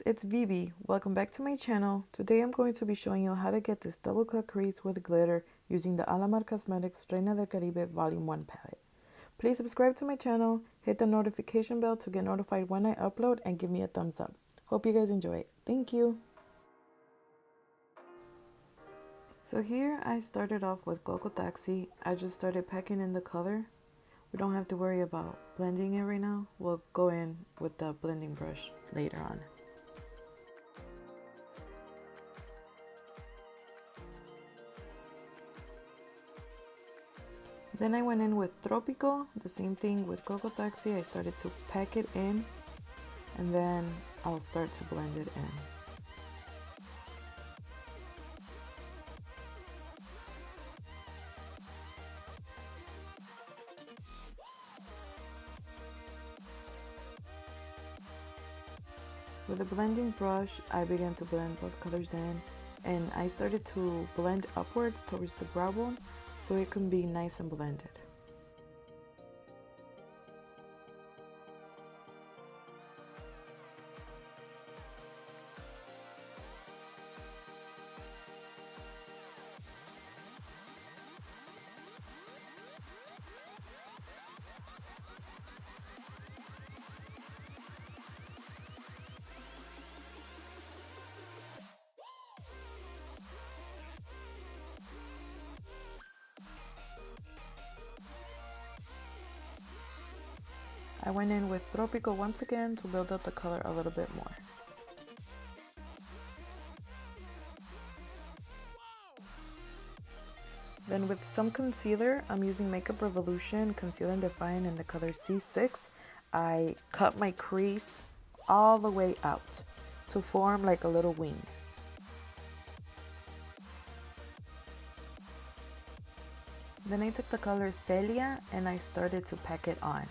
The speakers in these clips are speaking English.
it's VB. Welcome back to my channel. Today I'm going to be showing you how to get this double cut crease with glitter using the Alamar Cosmetics Reina Del Caribe Volume 1 palette. Please subscribe to my channel, hit the notification bell to get notified when I upload, and give me a thumbs up. Hope you guys enjoy it. Thank you. So here I started off with Coco Taxi. I just started packing in the color. We don't have to worry about blending it right now. We'll go in with the blending brush later on. Then I went in with Tropico, the same thing with Coco Taxi. I started to pack it in and then I'll start to blend it in. With a blending brush, I began to blend both colors in, and I started to blend upwards towards the brow bone so it can be nice and blended. I went in with Tropico once again to build up the color a little bit more. Then with some concealer, I'm using Makeup Revolution Conceal and Define in the color C6. I cut my crease all the way out to form like a little wing. Then I took the color Celia and I started to pack it on.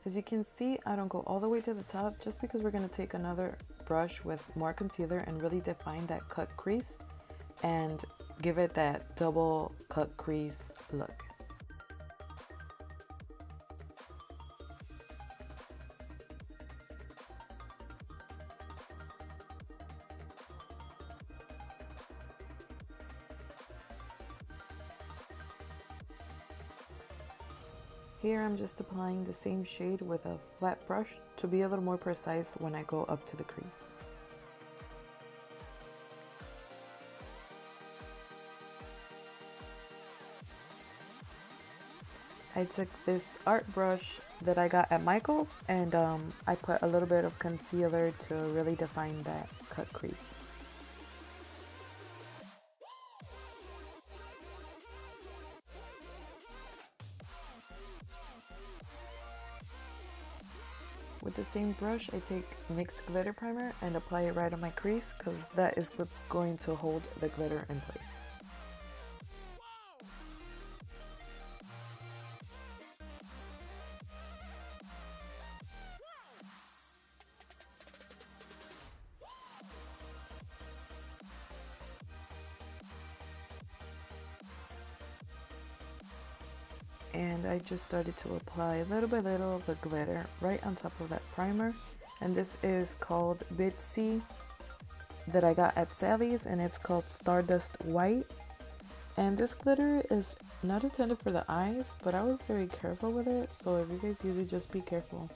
As you can see, I don't go all the way to the top just because we're going to take another brush with more concealer and really define that cut crease and give it that double cut crease look. Here I'm just applying the same shade with a flat brush to be a little more precise when I go up to the crease. I took this art brush that I got at Michael's and I put a little bit of concealer to really define that cut crease. With the same brush, I take mixed glitter primer and apply it right on my crease because that is what's going to hold the glitter in place. And I just started to apply little by little the glitter right on top of that primer, and this is called Bitsy that I got at Sally's and it's called Stardust White. And this glitter is not intended for the eyes, but I was very careful with it, so if you guys use it, just be careful.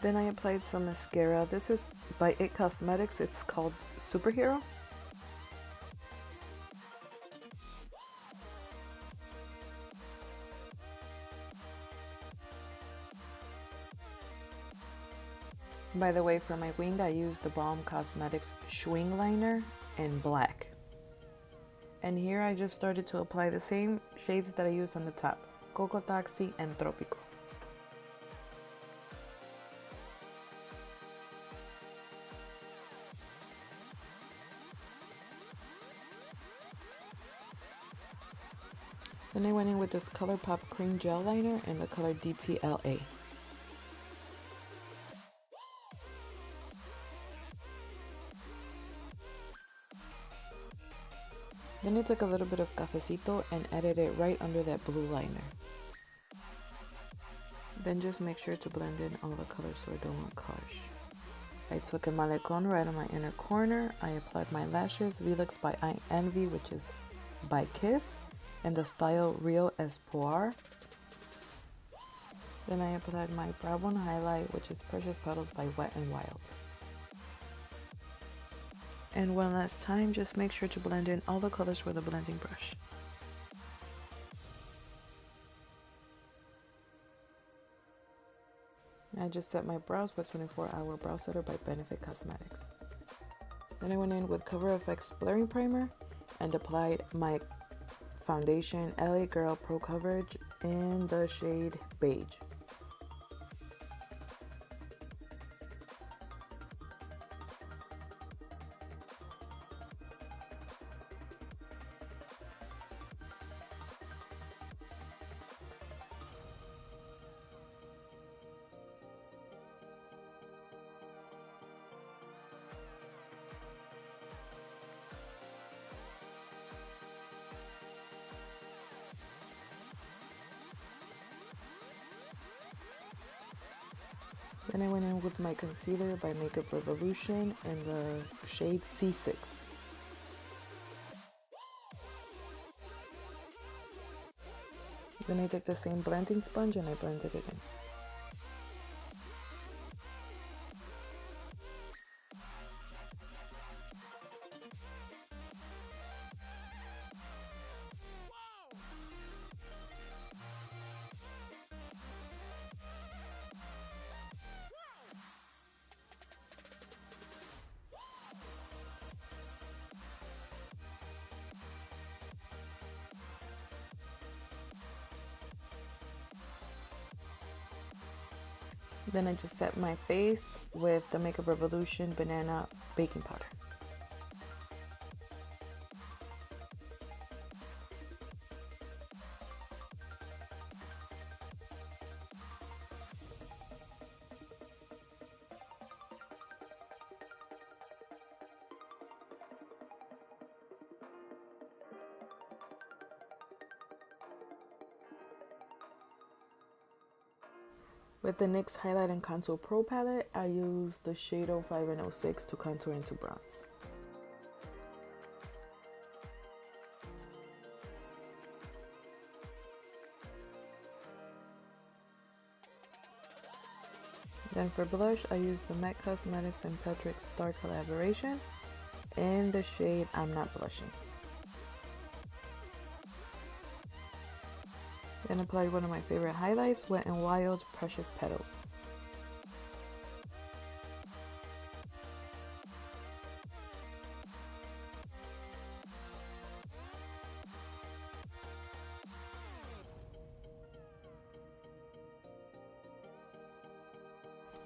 Then I applied some mascara. This is by It Cosmetics. It's called Superhero. By the way, for my wing, I used the Balm Cosmetics Schwing liner in black. And here I just started to apply the same shades that I used on the top. Coco Taxi, and Tropico. Then I went in with this ColourPop cream gel liner in the color DTLA. Then I took a little bit of cafecito and added it right under that blue liner. Then just make sure to blend in all the colors so it don't look harsh. I took a malecon right on my inner corner. I applied my lashes, Velux by iitsVB, which is by Kiss, in the style Réal-Espoir. Then I applied my brow bone highlight, which is Precious Petals by Wet n Wild. And one last time, just make sure to blend in all the colors with a blending brush. I just set my brows with 24-Hour Brow Setter by Benefit Cosmetics. Then I went in with Cover FX Blurring Primer and applied my foundation LA Girl Pro Coverage in the shade Beige. Then I went in with my concealer by Makeup Revolution in the shade C6. Then I took the same blending sponge and I blended it in. Then I just set my face with the Makeup Revolution Banana Baking Powder. With the NYX Highlight and Contour Pro palette, I use the shade 05 and 06 to contour into bronze. Then for blush, I use the MAC Cosmetics and Patrick Star collaboration in the shade I'm Not Blushing. Then applied one of my favorite highlights, Wet n Wild Precious Petals.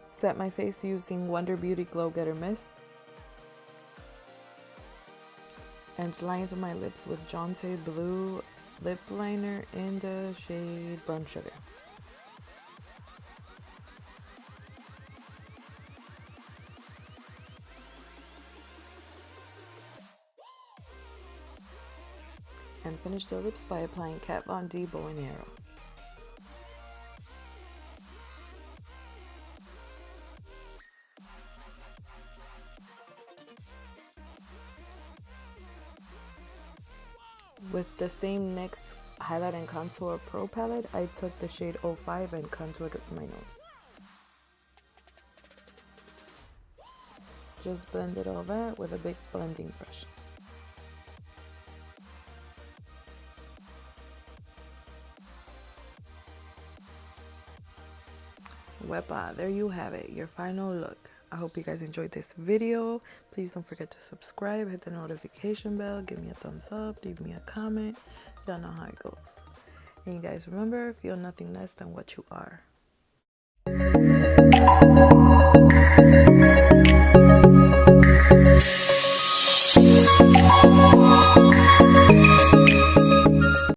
Set my face using Wonder Beauty Glow Getter Mist. And lined my lips with Jonte Blue lip liner in the shade Brown Sugar. And finish the lips by applying Kat Von D Bow and Arrow. With the same NYX Highlight and Contour Pro palette, I took the shade 05 and contoured my nose. Just blended all that with a big blending brush. Wepa, there you have it, your final look. I hope you guys enjoyed this video. Please don't forget to subscribe, hit the notification bell, give me a thumbs up, leave me a comment. Y'all know how it goes. And you guys remember, feel nothing less than what you are.